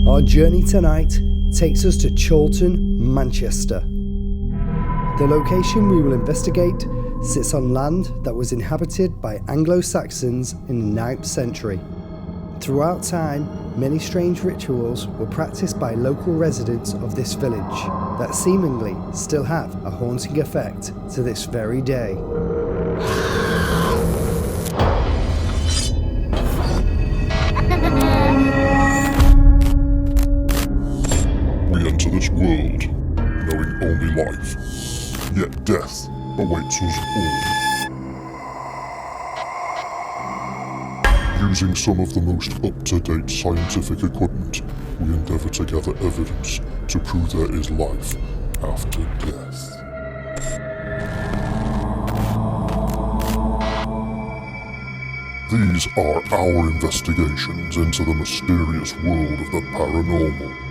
Our journey tonight takes us to Chilton, Manchester. The location we will investigate sits on land that was inhabited by Anglo-Saxons in the 9th century. Throughout time, many strange rituals were practiced by local residents of this village that seemingly still have a haunting effect to this very day. We enter this world knowing only life, yet death awaits us all. Using some of the most up-to-date scientific equipment, we endeavour to gather evidence to prove there is life after death. These are our investigations into the mysterious world of the paranormal.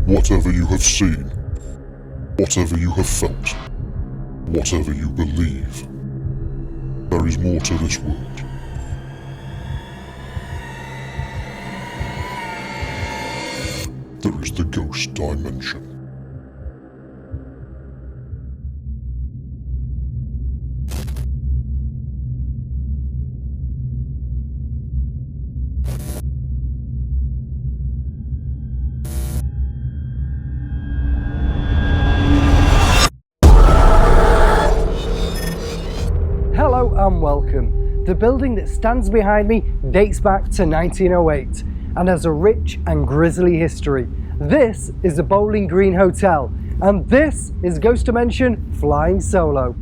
Whatever you have seen, whatever you have felt, whatever you believe, there is more to this world. There is the ghost dimension. Hello and welcome. The building that stands behind me dates back to 1908 and has a rich and grisly history. This is the Bowling Green Hotel, and this is Ghost Dimension Flying Solo.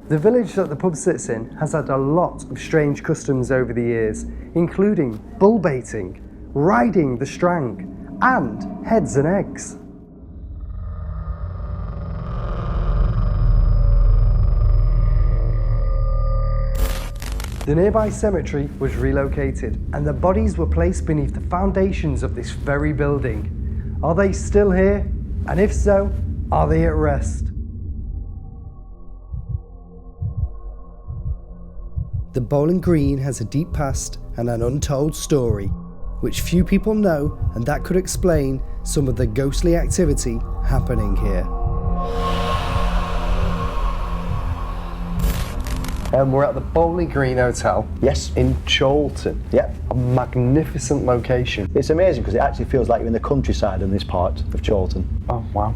The village that the pub sits in has had a lot of strange customs over the years, including bull baiting, riding the strang, and heads and eggs. The nearby cemetery was relocated, and the bodies were placed beneath the foundations of this very building. Are they still here? And if so, are they at rest? The Bowling Green has a deep past and an untold story, which few people know, and that could explain some of the ghostly activity happening here. We're at the Bowling Green Hotel. Yes. In Chilton. Yep. A magnificent location. It's amazing because it actually feels like you're in the countryside in this part of Chilton. Oh wow.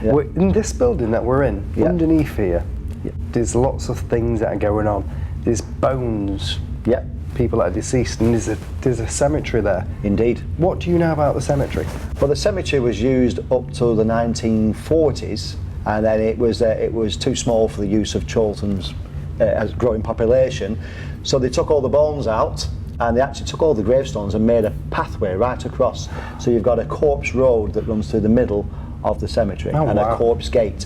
Yeah. We're in this building that we're in, Yeah. underneath here, Yeah. there's lots of things that are going on. There's bones, Yep. people that are deceased, and there's a cemetery there. Indeed. What do you know about the cemetery? Well, the cemetery was used up to the 1940s, and then it was too small for the use of Chilton's as growing population, so they took all the bones out, and they actually took all the gravestones and made a pathway right across. So you've got a corpse road that runs through the middle of the cemetery, and wow. a corpse gate.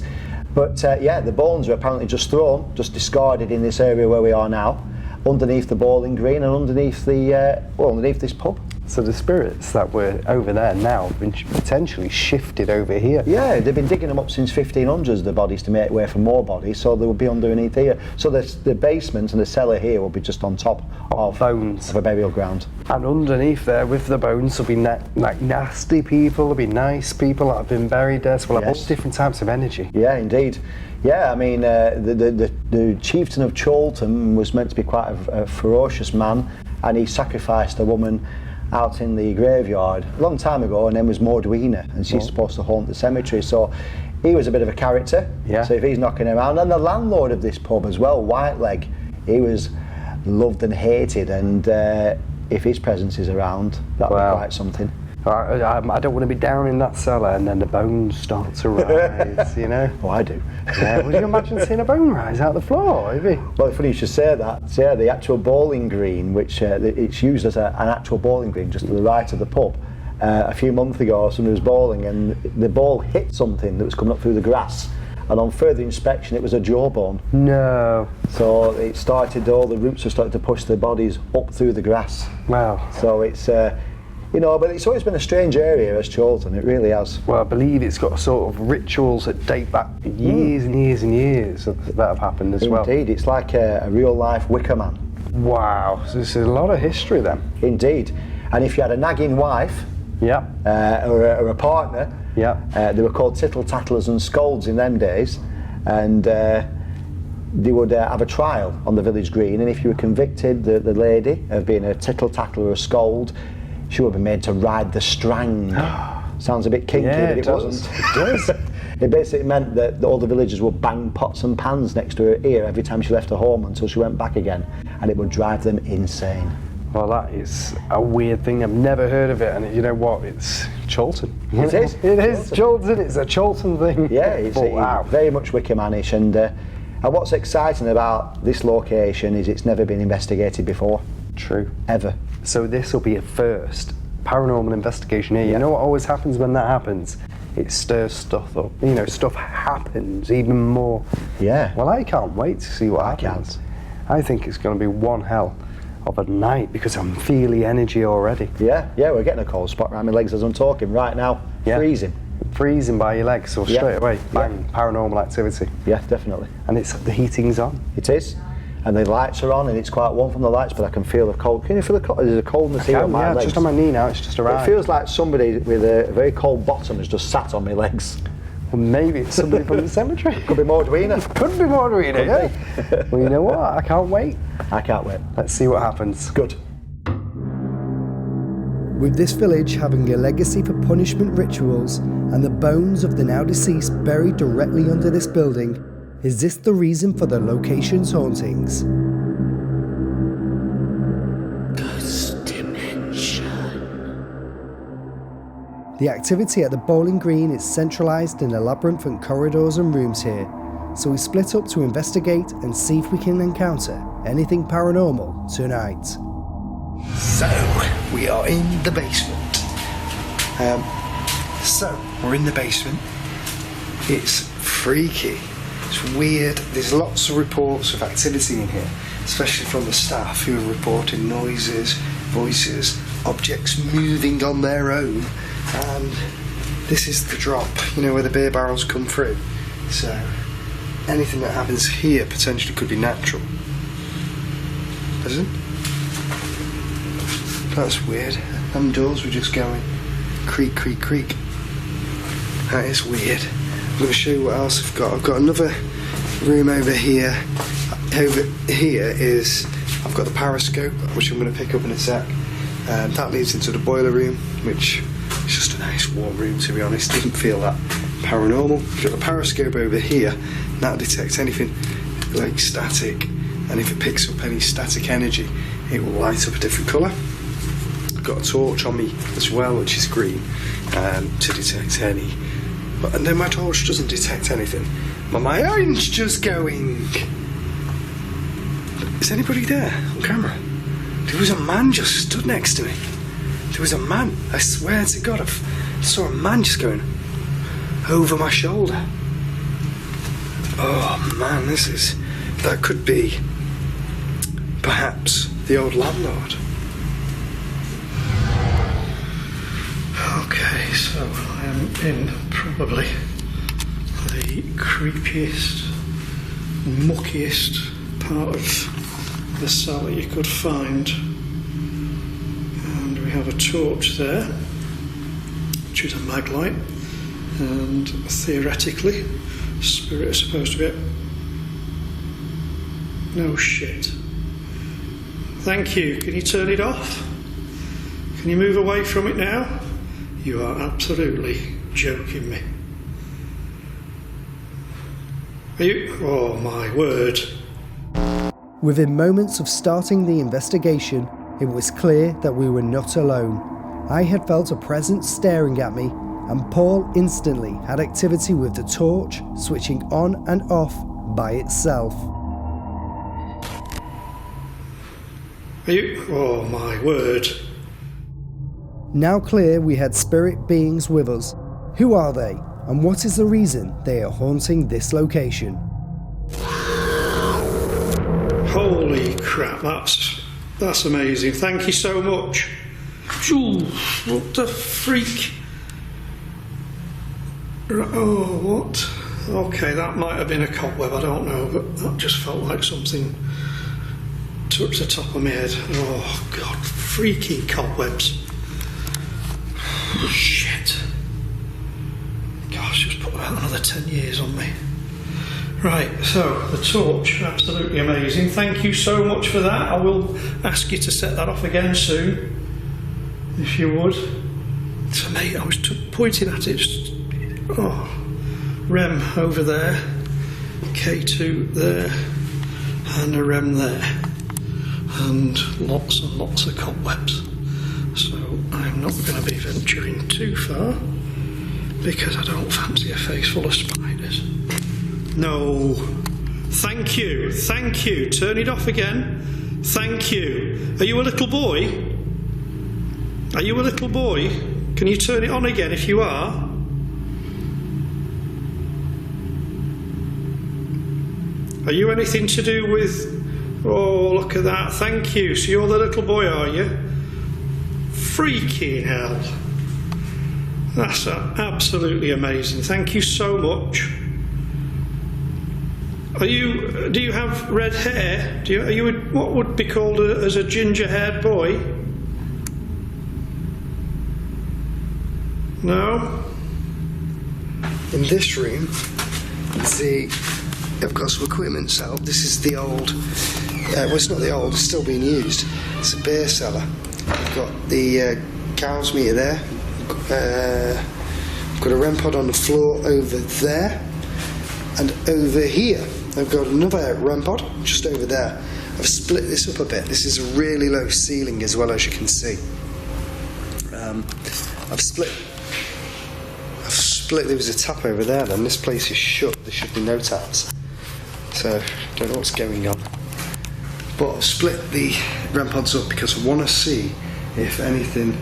But yeah, the bones are apparently just thrown, just discarded in this area where we are now, underneath the Bowling Green and underneath underneath this pub. So the spirits that were over there now have been potentially shifted over here. Yeah, they've been digging them up since 1500s, the bodies, to make way for more bodies, so they will be underneath here. So the basement and the cellar here will be just on top of bones of a burial ground. And underneath there with the bones will be like nasty people, there'll be nice people that have been buried there, so we'll have all different types of energy. Yeah, indeed. Yeah, I mean, the chieftain of Chilton was meant to be quite a ferocious man, and he sacrificed a woman out in the graveyard a long time ago. Her name was Mordwina, and she's supposed to haunt the cemetery, so he was a bit of a character. Yeah. So if he's knocking around, and the landlord of this pub as well, Whiteleg, he was loved and hated, and if his presence is around, that'll be quite something. I don't want to be down in that cellar and then the bones start to rise, you know? Oh, I do. Yeah, would you imagine seeing a bone rise out the floor? Well, funny you should say that. So, yeah, the actual bowling green, which it's used as an actual bowling green just to the right of the pub. A few months ago, somebody was bowling and the ball hit something that was coming up through the grass. And on further inspection, it was a jawbone. No. So it started, all the roots have started to push the bodies up through the grass. Wow. So it's You know, but it's always been a strange area as Chilton, it really has. Well, I believe it's got sort of rituals that date back years and years and years that have happened as well. Indeed, it's like a real life Wicker Man. Wow, so there's a lot of history then. Indeed. And if you had a nagging wife, Yeah. or a partner, Yeah. they were called tittle-tattlers and scolds in them days, and they would have a trial on the village green, and if you were convicted, the lady, of being a tittle-tattler or a scold, she would be made to ride the strang. Sounds a bit kinky, Yeah, but it wasn't. It does. It basically meant that all the villagers would bang pots and pans next to her ear every time she left her home until she went back again, and it would drive them insane. Well, that is a weird thing. I've never heard of it, and you know what? It's Chilton. It is. It is Chilton. It's a Chilton thing. Yeah, it's wow. very much Wicker Man-ish, and what's exciting about this location is it's never been investigated before, True. ever. So this will be a first paranormal investigation here. You know what always happens when that happens? It stirs stuff up. You know, stuff happens even more. Yeah. Well, I can't wait to see what happens. I think it's going to be one hell of a night because I'm feeling energy already. Yeah, we're getting a cold spot around my legs as I'm talking right now. Yeah. Freezing by your legs, so straight away, bang, paranormal activity. Yeah, definitely. And the heating's on. It is. And the lights are on, and it's quite warm from the lights, but I can feel the cold. Can you feel the cold? There's a coldness here on my legs. Just on my knee now, it's just arrived. It feels like somebody with a very cold bottom has just sat on my legs. Well, maybe it's somebody from the cemetery. Could be Mordwina. Could be Mordwina, yeah. Well, you know what? I can't wait. I can't wait. Let's see what happens. Good. With this village having a legacy for punishment rituals and the bones of the now deceased buried directly under this building, is this the reason for the location's hauntings? Ghost Dimension. The activity at the bowling green is centralised in a labyrinth of corridors and rooms here, so we split up to investigate and see if we can encounter anything paranormal tonight. So, we are in the basement. We're in the basement. It's freaky. It's weird. There's lots of reports of activity in here, especially from the staff who are reporting noises, voices, objects moving on their own. And this is the drop, you know, where the beer barrels come through. So, anything that happens here potentially could be natural. Isn't it? That's weird. Them doors were just going creak, creak, creak. That is weird. I'm going to show you what else I've got. I've got another room over here. Over here is, I've got the periscope, which I'm going to pick up in a sec. That leads into the boiler room, which is just a nice warm room, to be honest. Didn't feel that paranormal. I've got the periscope over here. That detects anything like static, and if it picks up any static energy, it will light up a different colour. Got a torch on me as well, which is green, to detect any. And then my torch doesn't detect anything. But my mind's just going. Is anybody there on camera? There was a man just stood next to me. There was a man. I swear to God, I saw a man just going over my shoulder. Oh man, that could be perhaps the old landlord. Okay, so I am in probably the creepiest, muckiest part of the cell that you could find. And we have a torch there, which is a mag light, and theoretically, spirit is supposed to be... No shit. Thank you, can you turn it off? Can you move away from it now? You are absolutely joking me. Are you? Oh my word. Within moments of starting the investigation, it was clear that we were not alone. I had felt a presence staring at me, and Paul instantly had activity with the torch switching on and off by itself. Are you? Oh my word. Now clear we had spirit beings with us. Who are they, and what is the reason they are haunting this location? Holy crap, that's amazing. Thank you so much. Ooh, what the freak? Oh, what? Okay, that might have been a cobweb, I don't know, but that just felt like something touched the top of my head. Oh, God, freaky cobwebs. Shit. Gosh, just put about another 10 years on me. Right, so the torch, absolutely amazing. Thank you so much for that. I will ask you to set that off again soon, if you would. So, mate, I was pointing at it. Just, oh, REM over there, K2 there, and a REM there, and lots of cobwebs. So I'm not going to be venturing too far because I don't fancy a face full of spiders. No. Thank you. Thank you. Turn it off again. Thank you. Are you a little boy? Are you a little boy? Can you turn it on again if you are? Are you anything to do with... Oh, look at that. Thank you. So you're the little boy, are you? Freaking hell. That's absolutely amazing. Thank you so much. Do you have red hair? Are you what would be called as a ginger-haired boy? No? In this room, I've got some equipment set up. This is the old, well, it's not the old, it's still being used. It's a beer cellar. I've got the cows meter there. I've got a REM pod on the floor over there. And over here, I've got another REM pod just over there. I've split this up a bit. This is a really low ceiling as well, as you can see. I've split, there was a tap over there then. This place is shut, there should be no taps. So, don't know what's going on. But I've split the REM pods up because I want to see if anything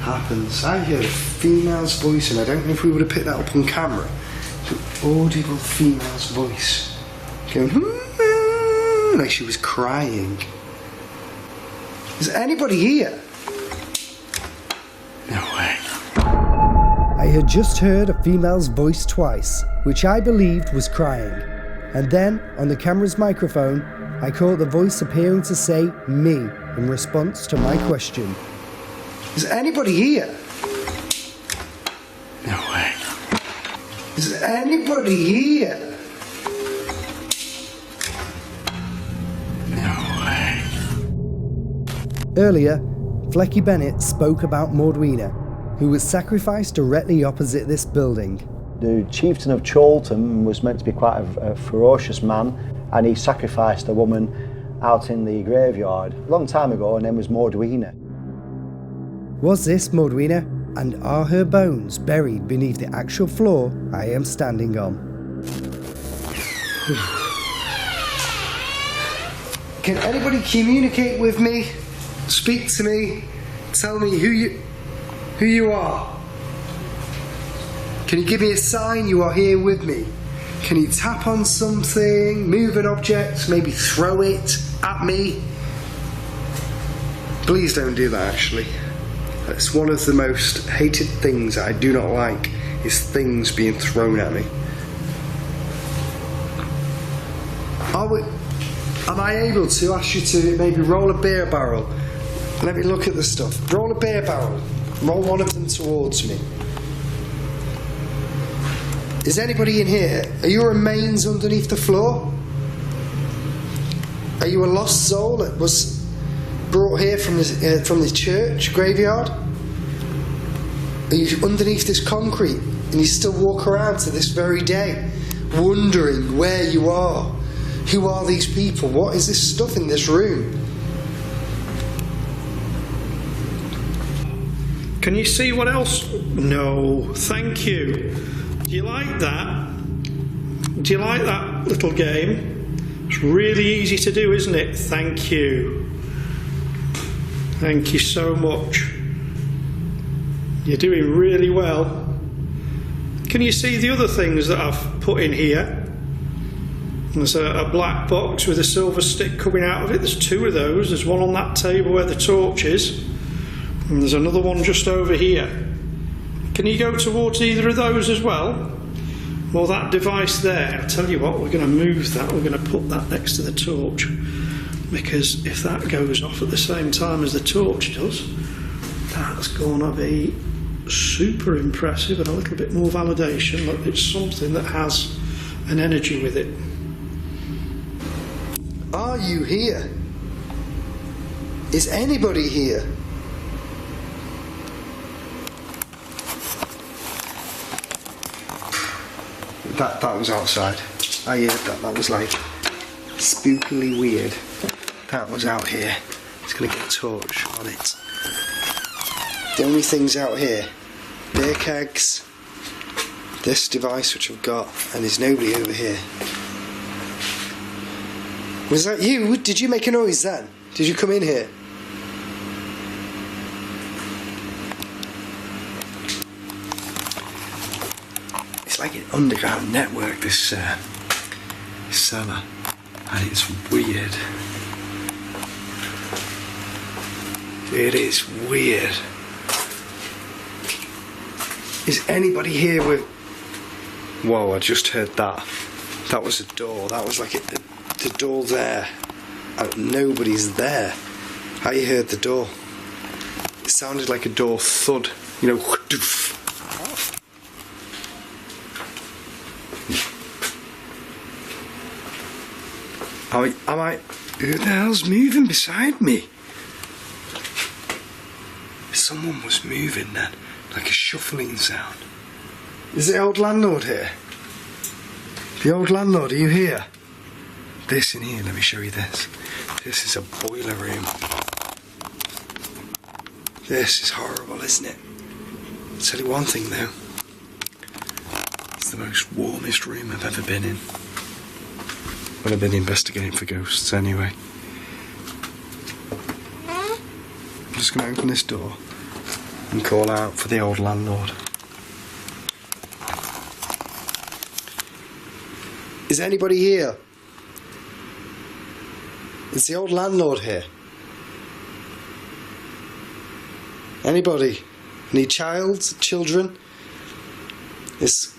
happens. I heard a female's voice and I don't know if we would have picked that up on camera. It's an audible female's voice going like she was crying. Is anybody here? No way. I had just heard a female's voice twice, which I believed was crying. And then, on the camera's microphone, I caught the voice appearing to say me in response to my question. Is anybody here? No way. Is anybody here? No way. Earlier, Flecky Bennett spoke about Mordwina, who was sacrificed directly opposite this building. The chieftain of Chilton was meant to be quite a ferocious man, and he sacrificed a woman out in the graveyard a long time ago. Her name was Mordwina. Was this Mordwina, and are her bones buried beneath the actual floor I am standing on? Can anybody communicate with me? Speak to me? Tell me who you are? Can you give me a sign you are here with me? Can you tap on something, move an object, maybe throw it at me? Please don't do that, actually. It's one of the most hated things that I do not like, is things being thrown at me. Am I able to ask you to maybe roll a beer barrel? Let me look at the stuff. Roll a beer barrel. Roll one of them towards me. Is anybody in here? Are your remains underneath the floor? Are you a lost soul that was brought here from the church graveyard? Are you underneath this concrete and you still walk around to this very day wondering where you are? Who are these people? What is this stuff in this room? Can you see what else? No, thank you. Do you like that? Do you like that little game? It's really easy to do, isn't it? Thank you. Thank you so much. You're doing really well. Can you see the other things that I've put in here? There's a black box with a silver stick coming out of it. There's two of those. There's one on that table where the torch is, and there's another one just over here. Can you go towards either of those as well? Or that device there? I'll tell you what, we're going to move that. We're going to put that next to the torch, because if that goes off at the same time as the torch does, that's going to be super impressive and a little bit more validation that it's something that has an energy with it. Are you here? Is anybody here? That was outside. I heard that. That was like spookily weird. That was out here. It's gonna get a torch on it. The only things out here: beer kegs, this device which I've got, and there's nobody over here. Was that you? Did you make a noise then? Did you come in here? It's like an underground network, this cellar, and it's weird. It is weird. Is anybody here with... Whoa, I just heard that. That was a door. That was like the door there. Nobody's there. I heard the door. It sounded like a door thud. You know, who the hell's moving beside me? Someone was moving then, like a shuffling sound. Is the old landlord here? The old landlord, are you here? This in here, let me show you this. This is a boiler room. This is horrible, isn't it? I'll tell you one thing though. It's the most warmest room I've ever been in. When I've been investigating for ghosts anyway. I'm just going to open this door and call out for the old landlord. Is anybody here? Is the old landlord here? Anybody? Any children? Is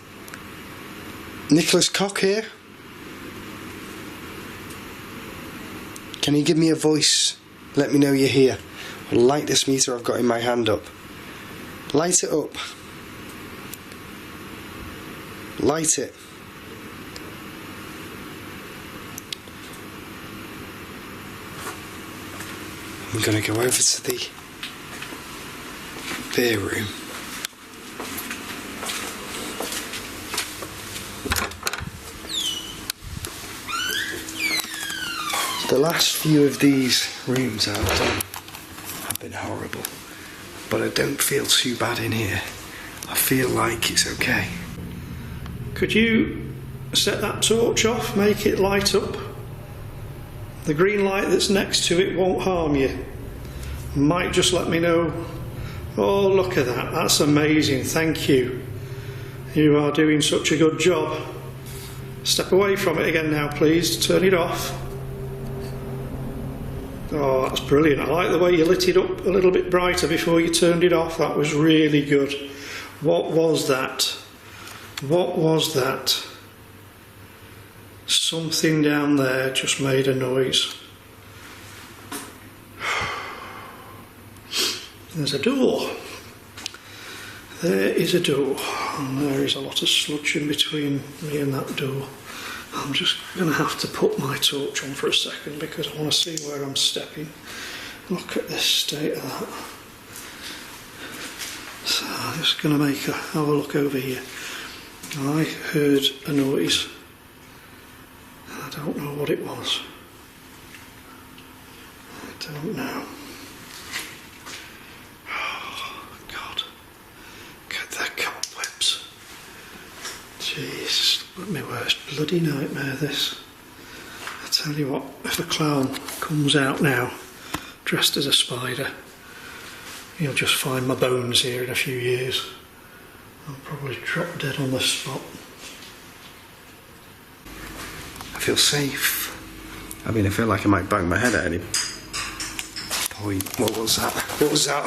Nicholas Cock here? Can you give me a voice? Let me know you're here. I'll light this meter I've got in my hand up. Light it up. Light it. I'm going to go over to the beer room. The last few of these rooms I've done have been horrible, but I don't feel too bad in here. I feel like it's okay. Could you set that torch off, make it light up? The green light that's next to it won't harm you. Might just let me know. Oh, look at that. That's amazing. Thank you. You are doing such a good job. Step away from it again now, please. Turn it off. Oh, that's brilliant. I like the way you lit it up a little bit brighter before you turned it off. That was really good. What was that? What was that? Something down there just made a noise. There's a door. There is a door, and there is a lot of sludge in between me and that door. I'm just going to have to put my torch on for a second because I want to see where I'm stepping. Look at this state of that. So I'm just going to have a look over here. I heard a noise. I don't know what it was. I don't know. Oh, God. Get the cobwebs. Jeez, my worst bloody nightmare, this. I tell you what, if a clown comes out now, dressed as a spider, he'll just find my bones here in a few years. I'll probably drop dead on the spot. I feel safe. I mean, I feel like I might bang my head at any point. What was that? What was that?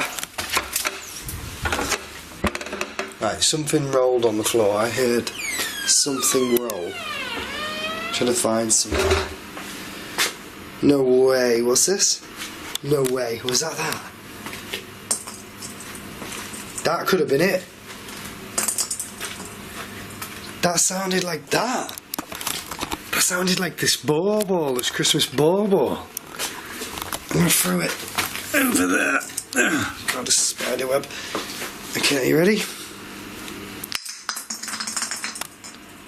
Right, something rolled on the floor. I heard something roll. Trying to find something. No way. What's this? No way. Was that? That could have been it. That sounded like that. That sounded like this bauble, this Christmas bauble. I'm gonna throw it over there. God, a spider web. Okay, you ready?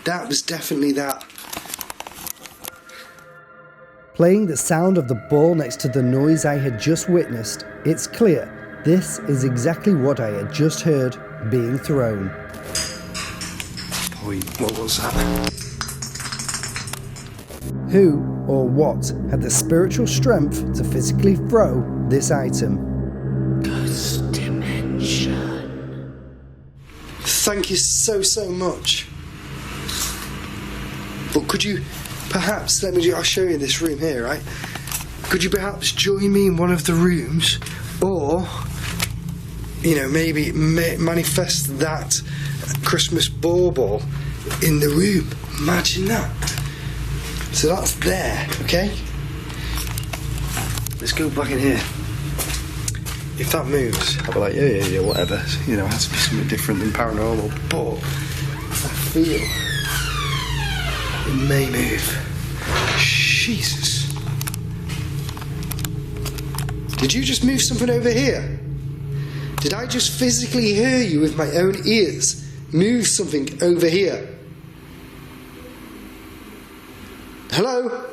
That was definitely that. Playing the sound of the ball next to the noise I had just witnessed, it's clear this is exactly what I had just heard being thrown. What was that? Who or what had the spiritual strength to physically throw this item? Ghost dimension. Thank you so much. But could you perhaps, I'll show you this room here, right? Could you perhaps join me in one of the rooms, or, you know, maybe manifest that Christmas bauble in the room? Imagine that. So that's there, okay? Let's go back in here. If that moves, I'll be like, yeah, whatever. You know, it has to be something different than paranormal. But I feel it may move. Jesus. Did you just move something over here? Did I just physically hear you with my own ears move something over here? Hello?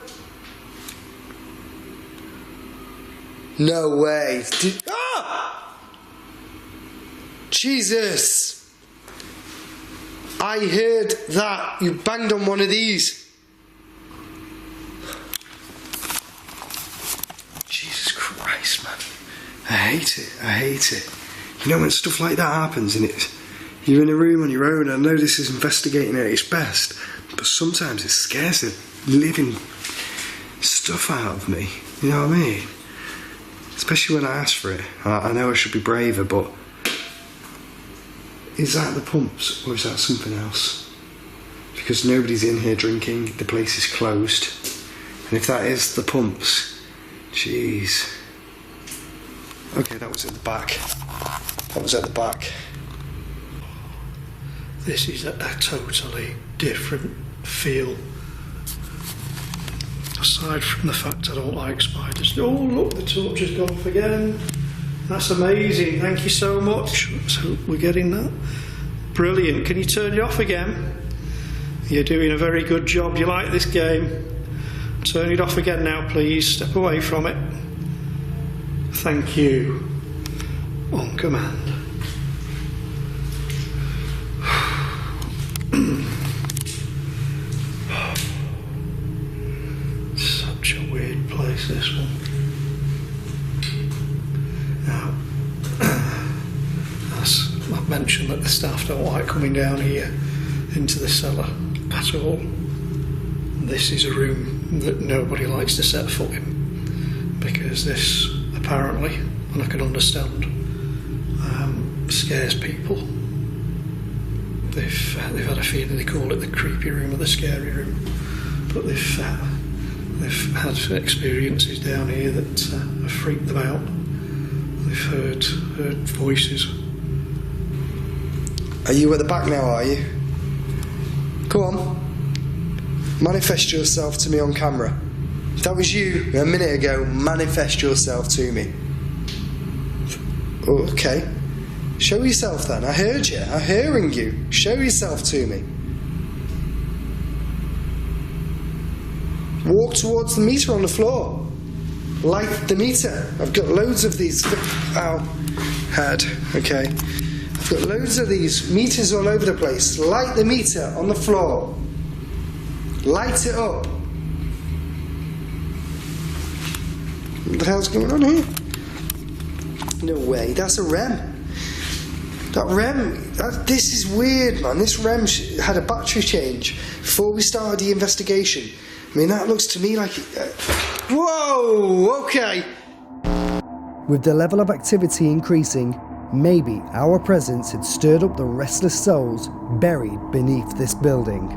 No way. Jesus! I heard that. You banged on one of these. Jesus Christ, man. I hate it. You know when stuff like that happens and you're in a room on your own. I know this is investigating at its best, but sometimes it scares the living stuff out of me. You know what I mean? Especially when I ask for it. I know I should be braver, but is that the pumps or is that something else? Because nobody's in here drinking, the place is closed, and if that is the pumps, jeez. Okay, that was at the back. This is a totally different feel. Aside from the fact I don't like spiders. Oh look, the torch has gone off again. That's amazing, thank you so much. So we're getting that. Brilliant, can you turn it off again? You're doing a very good job, you like this game. Turn it off again now please, step away from it. Thank you. On command. Such a weird place, this one. Now, as I've mentioned that the staff don't like coming down here into the cellar at all. This is a room that nobody likes to set foot in, because this apparently, and I can understand, scares people. They've had a feeling, they call it the creepy room or the scary room, but they've had experiences down here that have freaked them out. They've heard voices. Are you at the back now, are you? Come on. Manifest yourself to me on camera. If that was you a minute ago, manifest yourself to me. Okay. Show yourself then. I heard you. I'm hearing you. Show yourself to me. Walk towards the meter on the floor. Light the meter. I've got loads of these. Ow. Head. Okay. I've got loads of these meters all over the place. Light the meter on the floor. Light it up. What the hell's going on here? No way. That's a REM. That REM, this is weird, man. This REM had a battery change before we started the investigation. I mean, that looks to me like... whoa! Okay. With the level of activity increasing, maybe our presence had stirred up the restless souls buried beneath this building.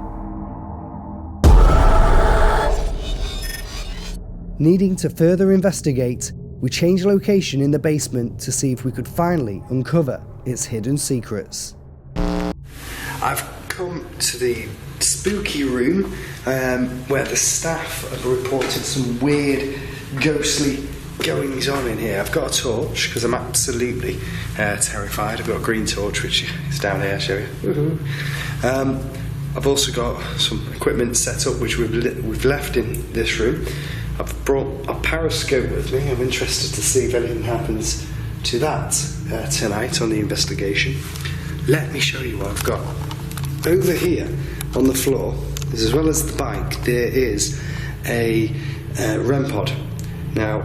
Needing to further investigate, we changed location in the basement to see if we could finally uncover its hidden secrets. I've come to the spooky room where the staff have reported some weird, ghostly goings on in here. I've got a torch because I'm absolutely terrified. I've got a green torch which is down here, I'll show you. Woohoo. I've also got some equipment set up which we've left in this room. I've brought a periscope with me. I'm interested to see if anything happens to that tonight on the investigation. Let me show you what I've got. Over here on the floor, as well as the bike, there is a REM pod. Now,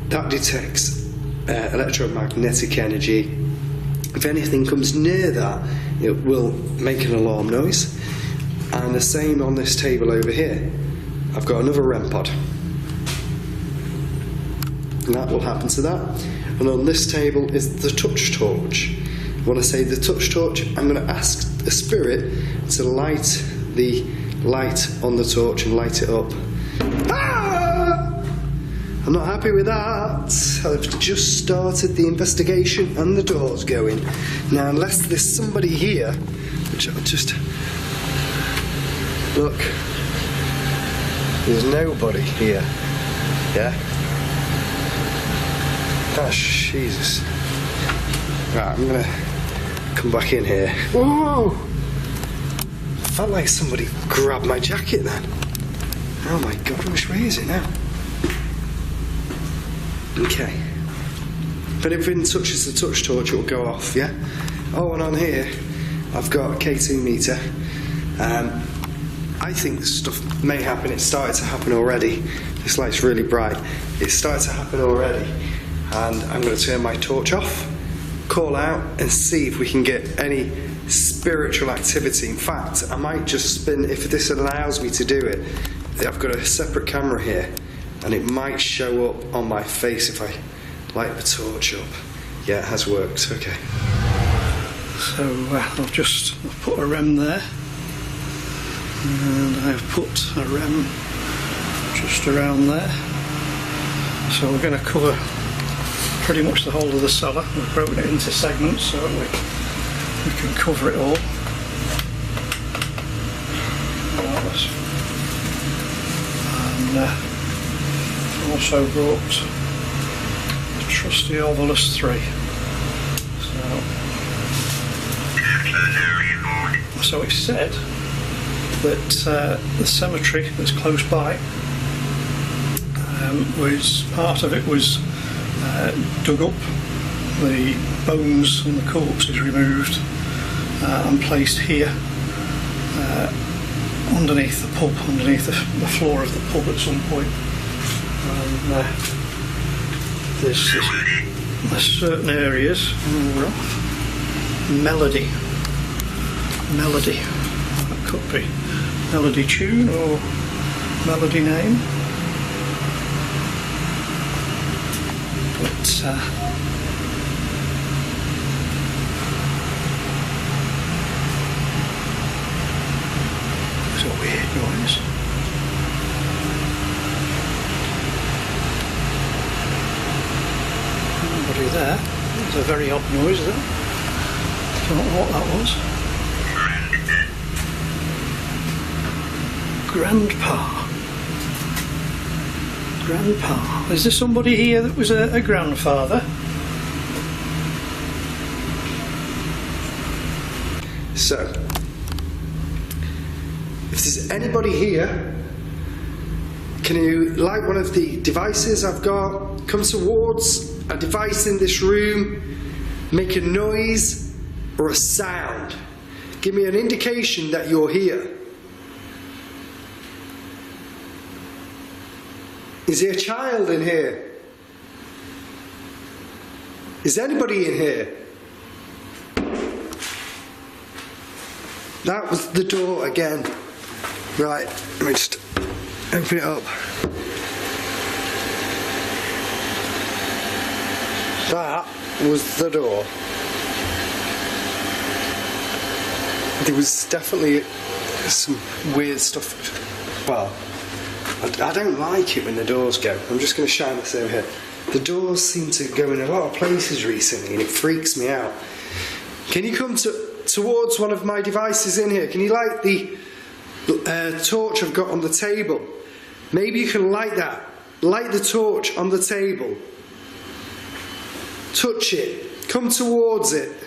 that detects electromagnetic energy. If anything comes near that, it will make an alarm noise. And the same on this table over here. I've got another REM pod. And that will happen to that. And on this table is the touch torch. When I say the touch torch, I'm going to ask the spirit to light the light on the torch and light it up. Ah! I'm not happy with that. I've just started the investigation and the door's going. Now, unless there's somebody here, which I'll just... Look. There's nobody here. Yeah? Oh, Jesus. Right, I'm gonna come back in here. Whoa! Felt like somebody grabbed my jacket then. Oh my God, which way is it now? Okay. If anything touches the touch torch, it will go off, yeah? Oh, and on here, I've got a K2 meter. I think this stuff may happen. It's started to happen already. This light's really bright. It's started to happen already. And I'm going to turn my torch off, call out and see if we can get any spiritual activity. In fact, I might just spin, if this allows me to do it, I've got a separate camera here and it might show up on my face if I light the torch up. Yeah, it has worked, okay. So I've just put a REM there, and I've put a REM just around there. So we're going to cover pretty much the whole of the cellar. We've broken it into segments so we can cover it all. And also brought the trusty Ovilus 3. So it's said that the cemetery that's close by was part of it was dug up, the bones and the corpses removed and placed here underneath the pub, underneath the floor of the pub at some point. And there's certain areas. Melody. That could be melody tune or melody name. But it's a weird noise. Nobody there. It's a very odd noise there. Don't know what that was. Grandpa. Is there somebody here that was a grandfather? So, if there's anybody here, can you light one of the devices I've got? Come towards a device in this room, make a noise or a sound. Give me an indication that you're here. Is there a child in here? Is anybody in here? That was the door again. Right, let me just Open it up. That was the door. There was definitely some weird stuff. Well, I don't like it when the doors go. I'm just going to shine this over here. The doors seem to go in a lot of places recently and it freaks me out. Can you come towards one of my devices in here? Can you light the torch I've got on the table? Maybe you can light that. Light the torch on the table. Touch it. Come towards it.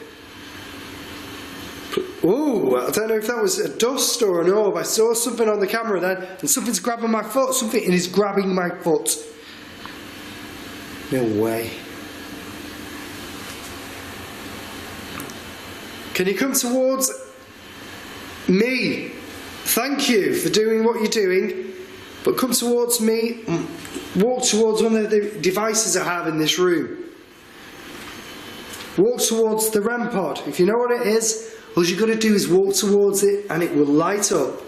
Oh, I don't know if that was a dust or an orb. I saw something on the camera then, and something's grabbing my foot. Something is grabbing my foot. No way. Can you come towards me? Thank you for doing what you're doing, but come towards me. Walk towards one of the devices I have in this room. Walk towards the REM pod. If you know what it is, all you've got to do is walk towards it and it will light up.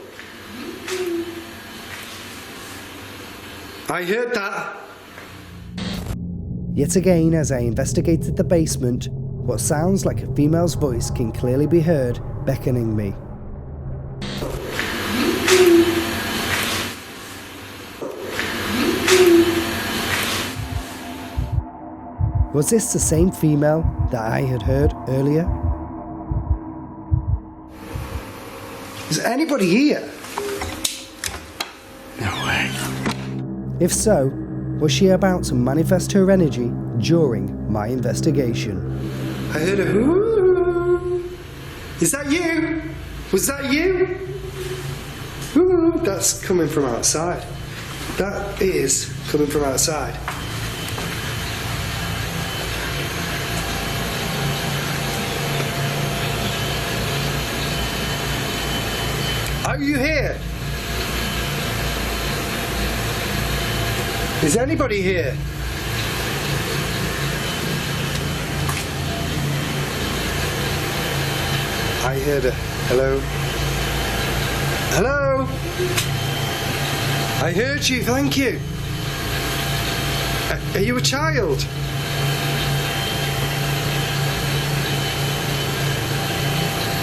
I heard that. Yet again, as I investigated the basement, what sounds like a female's voice can clearly be heard beckoning me. Was this the same female that I had heard earlier? Is anybody here? No way. If so, was she about to manifest her energy during my investigation? I heard a whoo. Is that you? Was that you? Whoo. That's coming from outside. That is coming from outside. Are you here? Is anybody here? I heard a hello. Hello? I heard you, thank you. Are you a child?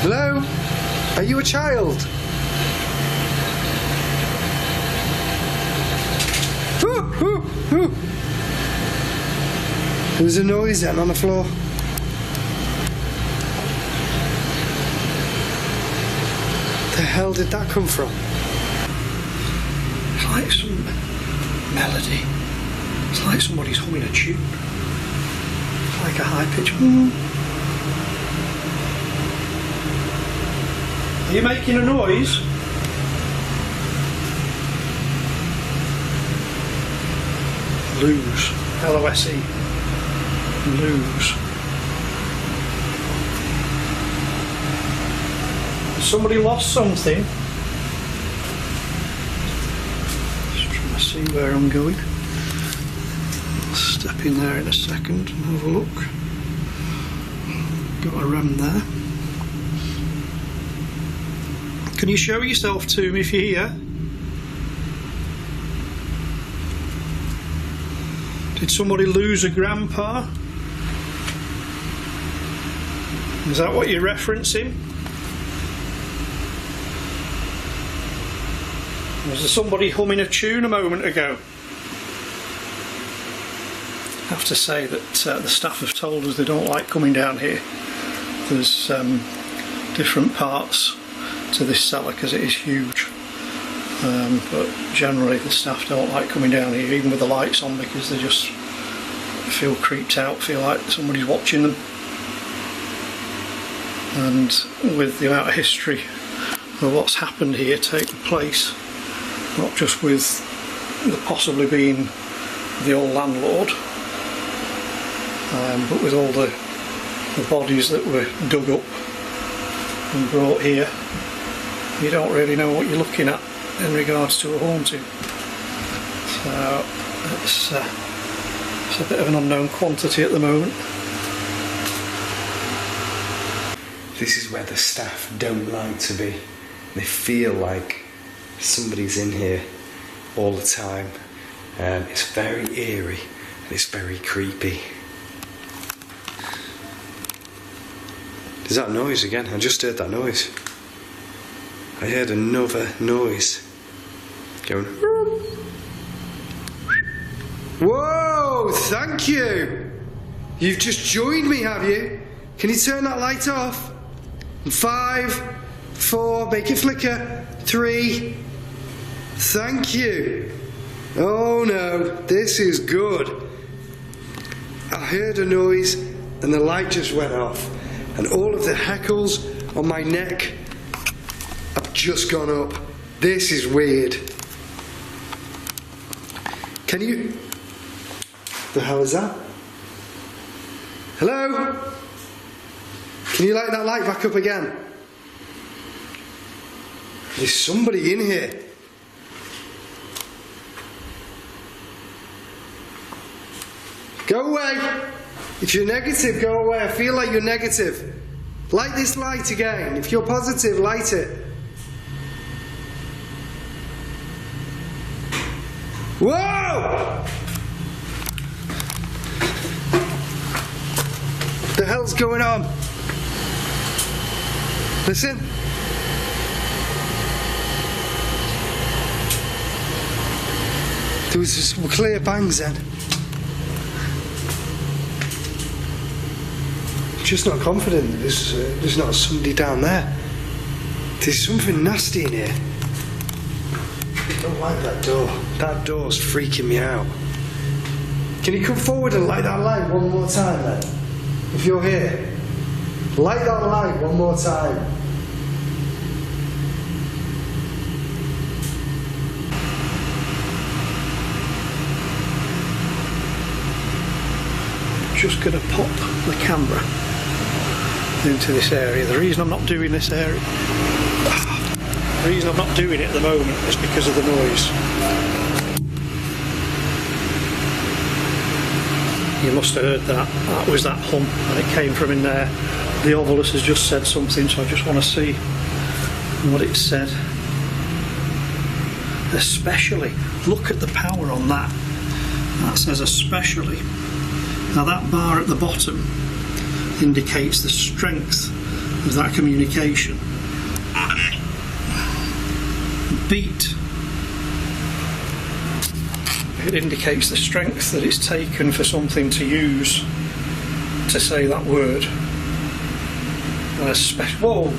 Hello? Are you a child? Ooh. There's a noise then on the floor. The hell did that come from? It's like some melody. It's like somebody's humming a tune. It's like a high pitch. Are you making a noise? Lose. L-O-S-E. Lose. Somebody lost something. Just trying to see where I'm going. I'll step in there in a second and have a look. Got a REM there. Can you show yourself to me if you're here? Did somebody lose a grandpa? Is that what you're referencing? Was there somebody humming a tune a moment ago? I have to say that the staff have told us they don't like coming down here. There's different parts to this cellar because it is huge. But generally the staff don't like coming down here, even with the lights on, because they just feel creeped out, feel like somebody's watching them. And with the amount of history of what's happened here taking place, not just with the possibly being the old landlord, but with all the bodies that were dug up and brought here, you don't really know what you're looking at in regards to a haunting. So it's a bit of an unknown quantity at the moment. This is where the staff don't like to be. They feel like somebody's in here all the time. It's very eerie and it's very creepy. There's that noise again. I just heard that noise. I heard another noise going. Whoa, thank you. You've just joined me, have you? Can you turn that light off? 5, 4, make it flicker. 3. Thank you. Oh no, this is good. I heard a noise and the light just went off, and all of the hackles on my neck have just gone up. This is weird. Can you... The hell is that? Hello? Can you light that light back up again? There's somebody in here. Go away. If you're negative, go away. I feel like you're negative. Light this light again. If you're positive, light it. Whoa! What the hell's going on? Listen. There was some clear bangs then. I'm just not confident that there's not somebody down there. There's something nasty in here. I don't like that door. That door's freaking me out. Can you come forward and light that light one more time then? If you're here. Light that light one more time. Just going to pop the camera into this area. The reason I'm not doing this area, the reason I'm not doing it at the moment is because of the noise. You must have heard that. That was that hum, and it came from in there. The ovilus has just said something, so I just want to see what it said. Especially, look at the power on that. That says especially. Now that bar at the bottom indicates the strength of that communication. Beat. It indicates the strength that it's taken for something to use to say that word. Whoa!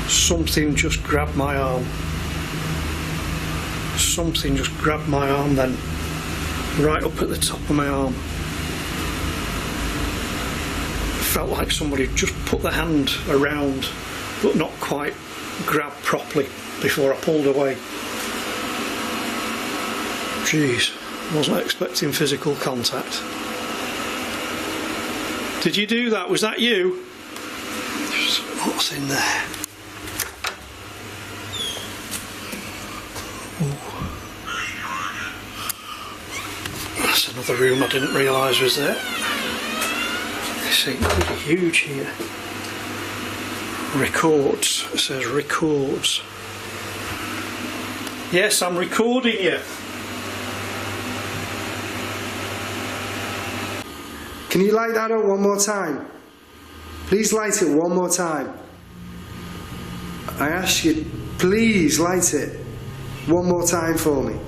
Something just grabbed my arm. Something just grabbed my arm then, right up at the top of my arm. Felt like somebody just put their hand around, but not quite grabbed properly before I pulled away. Jeez, wasn't expecting physical contact. Did you do that? Was that you? What's in there? That's another room I didn't realise was there. This seems pretty huge here. Records. It says records. Yes, I'm recording you. Can you light that up one more time? Please light it one more time. I ask you, please light it one more time for me.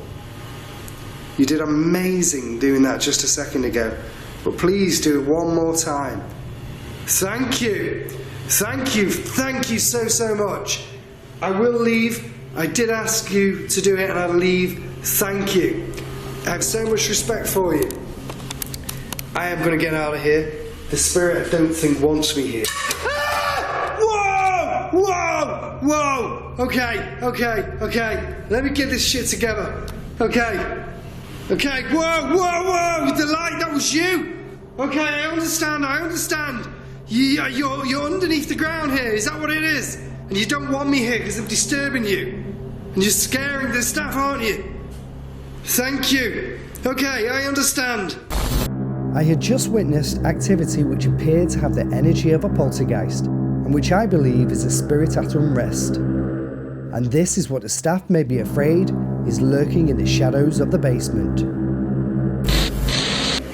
You did amazing doing that just a second ago, but please do it one more time. Thank you. Thank you. Thank you so much. I will leave. I did ask you to do it and I'll leave. Thank you. I have so much respect for you. I am going to get out of here. The spirit I don't think wants me here. Ah! Whoa! Whoa! Whoa! Okay. Let me get this shit together. Okay. Whoa! The light, that was you. Okay, I understand. You're underneath the ground here. Is that what it is? And you don't want me here because I'm disturbing you. And you're scaring the staff, aren't you? Thank you. Okay, I understand. I had just witnessed activity which appeared to have the energy of a poltergeist, and which I believe is a spirit at unrest. and this is what the staff may be afraid is lurking in the shadows of the basement.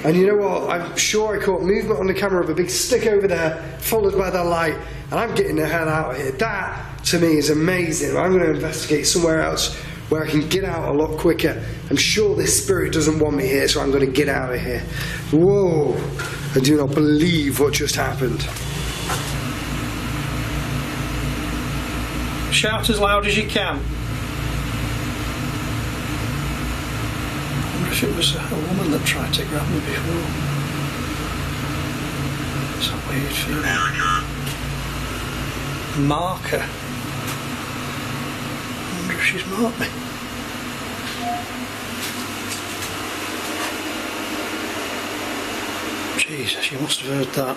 And you know what? I'm sure I caught movement on the camera of a big stick over there, followed by that light, and I'm getting the hell out of here. That, to me, is amazing. I'm going to investigate somewhere else where I can get out a lot quicker. I'm sure this spirit doesn't want me here, so I'm going to get out of here. Whoa! I do not believe what just happened. Shout as loud as you can. I wonder if it was a woman that tried to grab me before. It's a weird feeling. Marker. I wonder if she's marked me. Jesus, you must have heard that.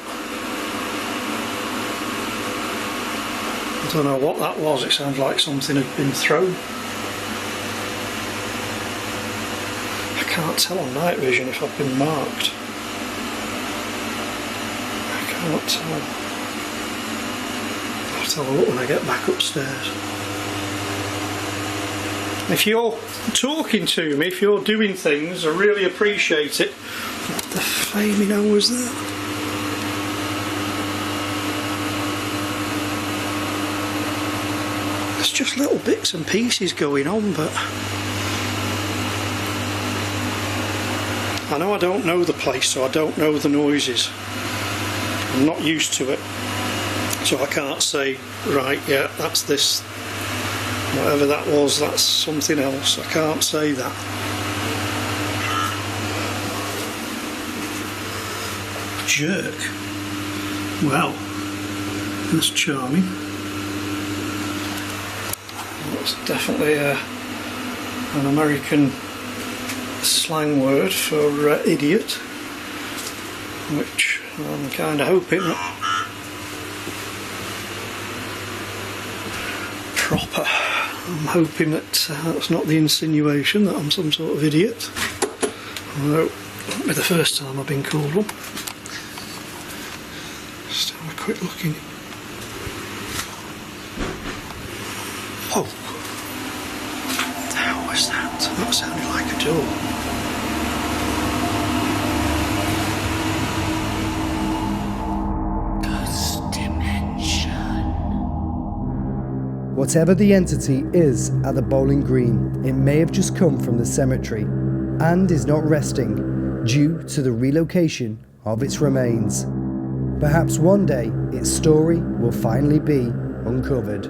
I don't know what that was, it sounds like something had been thrown. I can't tell on night vision if I've been marked. I can't tell. I'll have to have a look when I get back upstairs. If you're talking to me, if you're doing things, I really appreciate it. What the flaming hell was that? There's just little bits and pieces going on, but I know I don't know the place, so I don't know the noises. I'm not used to it, so I can't say, right, yeah, that's this. Whatever that was, that's something else. I can't say that. Jerk. Well, that's charming. That's definitely an American slang word for idiot, which I'm kind of hoping that proper. I'm hoping that that's not the insinuation that I'm some sort of idiot. Although, it won't be the first time I've been called one. Just have a quick look in. Whoa! What the hell was that? That sounded like a door. Whatever the entity is at the bowling green, it may have just come from the cemetery and is not resting due to the relocation of its remains. Perhaps one day its story will finally be uncovered.